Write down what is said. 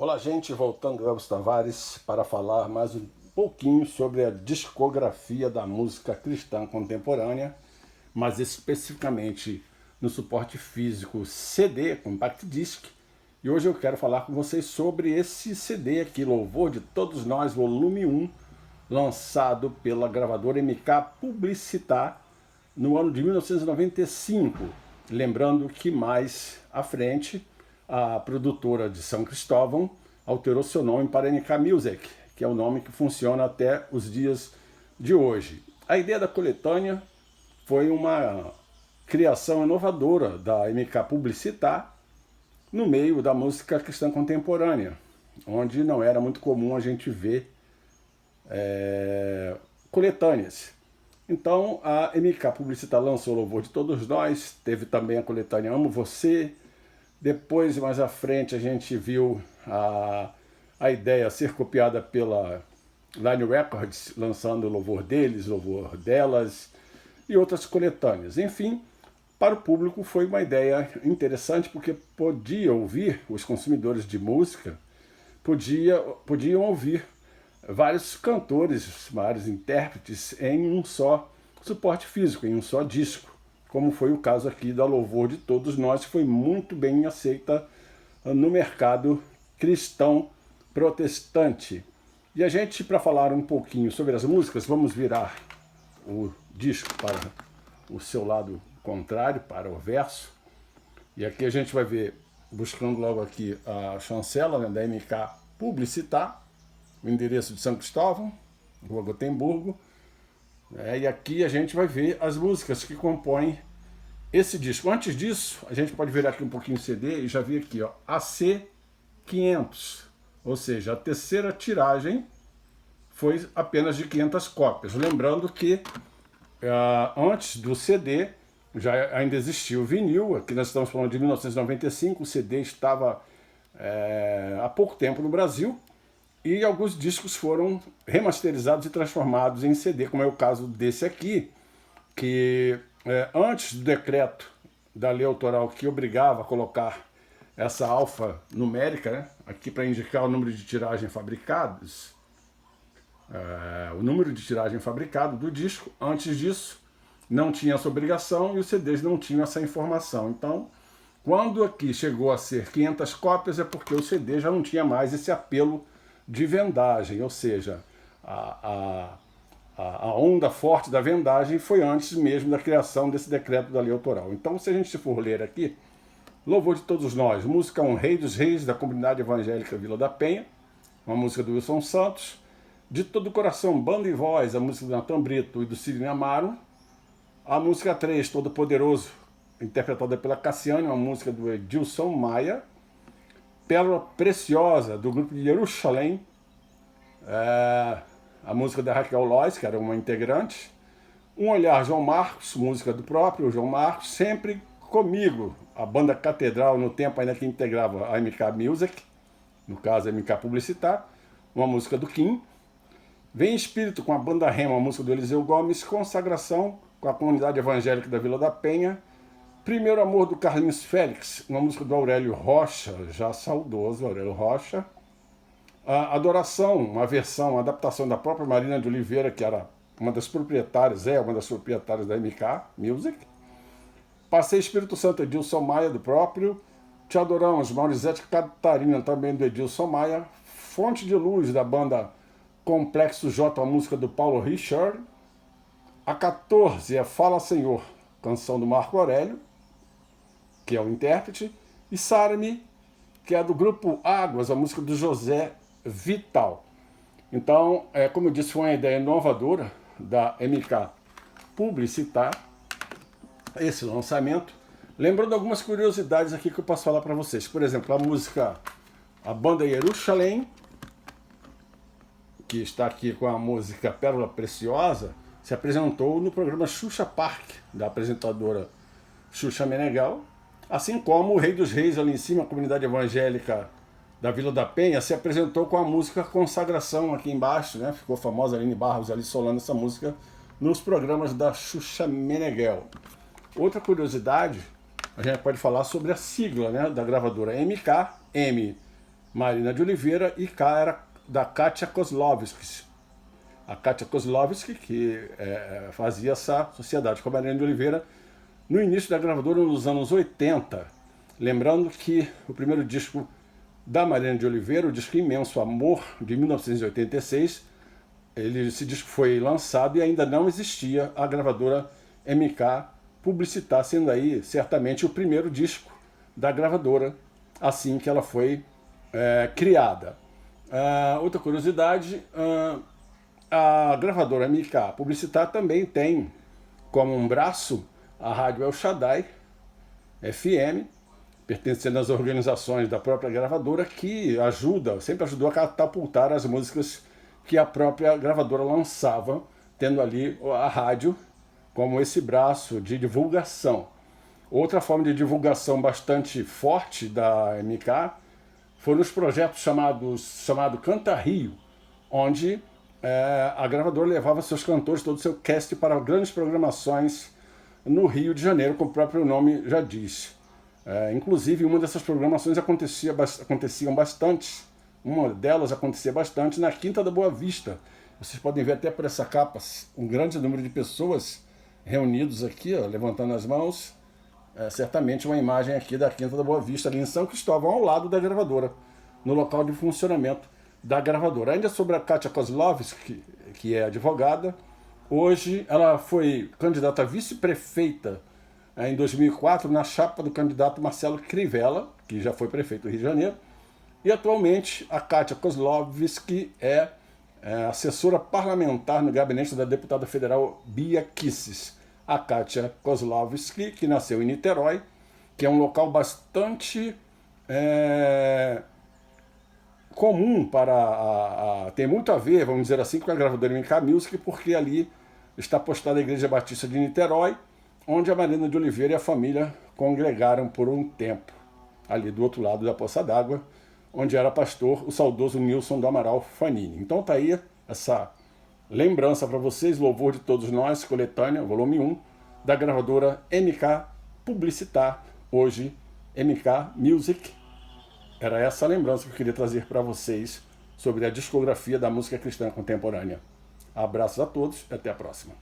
Olá, gente, voltando Elvis Tavares para falar mais um pouquinho sobre a discografia da música cristã contemporânea, mas especificamente no suporte físico CD, Compact Disc. E hoje eu quero falar com vocês sobre esse CD aqui, Louvor de Todos Nós, volume 1, lançado pela gravadora MK Publicitar no ano de 1995. Lembrando que mais à frente a produtora de São Cristóvão alterou seu nome para NK Music, que é o nome que funciona até os dias de hoje. A ideia da coletânea foi uma criação inovadora da MK Publicitar no meio da música cristã contemporânea, onde não era muito comum a gente ver coletâneas. Então a MK Publicitar lançou o Louvor de Todos Nós, teve também a coletânea Amo Você. Depois, mais à frente, a gente viu a ideia ser copiada pela Line Records, lançando o Louvor Deles, Louvor Delas e outras coletâneas. Enfim, para o público foi uma ideia interessante porque podia ouvir, os consumidores de música podiam ouvir vários cantores, vários intérpretes em um só suporte físico, em um só disco, como foi o caso aqui da Louvor de Todos Nós, que foi muito bem aceita no mercado cristão protestante. E a gente, para falar um pouquinho sobre as músicas, vamos virar o disco para o seu lado contrário, para o verso. E aqui a gente vai ver, buscando logo aqui a chancela, né, da MK Publicitar, o endereço de São Cristóvão, Rua Gotemburgo. E aqui a gente vai ver as músicas que compõem esse disco. Antes disso, a gente pode ver aqui um pouquinho o CD e já vi aqui, ó, AC 500, ou seja, a terceira tiragem foi apenas de 500 cópias. Lembrando que antes do CD já ainda existia o vinil. Aqui nós estamos falando de 1995, o CD estava há pouco tempo no Brasil. E alguns discos foram remasterizados e transformados em CD, como é o caso desse aqui, que antes do decreto da lei autoral que obrigava a colocar essa alfanumérica, né, aqui para indicar o número de tiragem fabricados, o número de tiragem fabricado do disco, antes disso não tinha essa obrigação e os CDs não tinham essa informação. Então, quando aqui chegou a ser 500 cópias é porque o CD já não tinha mais esse apelo de vendagem, ou seja, a onda forte da vendagem foi antes mesmo da criação desse decreto da lei autoral. Então, se a gente for ler aqui, Louvor de Todos Nós, música Um Rei dos Reis, da Comunidade Evangélica Vila da Penha, uma música do Wilson Santos. De Todo o Coração, Banda e Voz, a música do Natan Brito e do Sidney Amaro. A música 3, Todo Poderoso, interpretada pela Cassiane, uma música do Edilson Maia. Pérola Preciosa, do grupo de Jerusalém, a música da Raquel Lois, que era uma integrante. Um Olhar, João Marcos, música do próprio João Marcos. Sempre Comigo, a banda Catedral, no tempo ainda que integrava a MK Music, no caso a MK Publicitar, uma música do Kim. Vem Espírito, com a banda Rema, uma música do Eliseu Gomes. Consagração, com a Comunidade Evangélica da Vila da Penha. Primeiro Amor, do Carlinhos Félix, uma música do Aurélio Rocha, já saudoso Aurélio Rocha. A Adoração, uma versão, uma adaptação da própria Marina de Oliveira, que era uma das proprietárias da MK Music. Passei Espírito Santo, Edilson Maia, do próprio. Te Adoramos, Maurizete Catarina, também do Edilson Maia. Fonte de Luz, da banda Complexo J, a música do Paulo Richard. A 14 é Fala Senhor, canção do Marco Aurélio, que é o intérprete, e Sara-me, que é do grupo Águas, a música do José Vital. Então, como eu disse, foi uma ideia inovadora da MK Publicitar, esse lançamento. Lembrando algumas curiosidades aqui que eu posso falar para vocês. Por exemplo, a música, a banda Jerusalém, que está aqui com a música Pérola Preciosa, se apresentou no programa Xuxa Park, da apresentadora Xuxa Meneghel. Assim como o Rei dos Reis, ali em cima, a Comunidade Evangélica da Vila da Penha, se apresentou com a música Consagração, aqui embaixo, né? Ficou famosa a Aline Barros ali solando essa música nos programas da Xuxa Meneghel. Outra curiosidade, a gente pode falar sobre a sigla, né, da gravadora MK, M Marina de Oliveira, e cá era da Kátia Kozlovsky. A Kátia Kozlovsky, que fazia essa sociedade com a Marina de Oliveira no início da gravadora, nos anos 80. Lembrando que o primeiro disco da Marina de Oliveira, o disco Imenso Amor, de 1986, esse disco foi lançado e ainda não existia a gravadora MK Publicitar, sendo aí certamente o primeiro disco da gravadora assim que ela foi criada. Outra curiosidade, a gravadora MK Publicitar também tem como um braço a Rádio El Shaddai FM, pertencendo às organizações da própria gravadora, que sempre ajudou a catapultar as músicas que a própria gravadora lançava, tendo ali a rádio como esse braço de divulgação. Outra forma de divulgação bastante forte da MK foram os projetos chamado Canta Rio, onde a gravadora levava seus cantores, todo o seu cast, para grandes programações no Rio de Janeiro, como o próprio nome já diz. Inclusive, uma dessas programações aconteciam bastante, uma delas acontecia bastante na Quinta da Boa Vista. Vocês podem ver até por essa capa um grande número de pessoas reunidos aqui, ó, levantando as mãos. Certamente uma imagem aqui da Quinta da Boa Vista, ali em São Cristóvão, ao lado da gravadora, no local de funcionamento da gravadora. Ainda sobre a Kátia Kozlovsky, que é advogada, hoje ela foi candidata a vice-prefeita em 2004, na chapa do candidato Marcelo Crivella, que já foi prefeito do Rio de Janeiro, e atualmente a Kátia Kozlovsky é assessora parlamentar no gabinete da deputada federal Bia Kicis. A Kátia Kozlovsky, que nasceu em Niterói, que é um local bastante comum tem muito a ver, vamos dizer assim, com a gravadora MK Music, porque ali está postada a Igreja Batista de Niterói, onde a Marina de Oliveira e a família congregaram por um tempo, ali do outro lado da Poça d'Água, onde era pastor o saudoso Nilson do Amaral Fanini. Então tá aí essa lembrança para vocês, Louvor de Todos Nós, coletânea, volume 1, da gravadora MK Publicitar, hoje MK Music. Era essa a lembrança que eu queria trazer para vocês sobre a discografia da música cristã contemporânea. Abraços a todos e até a próxima.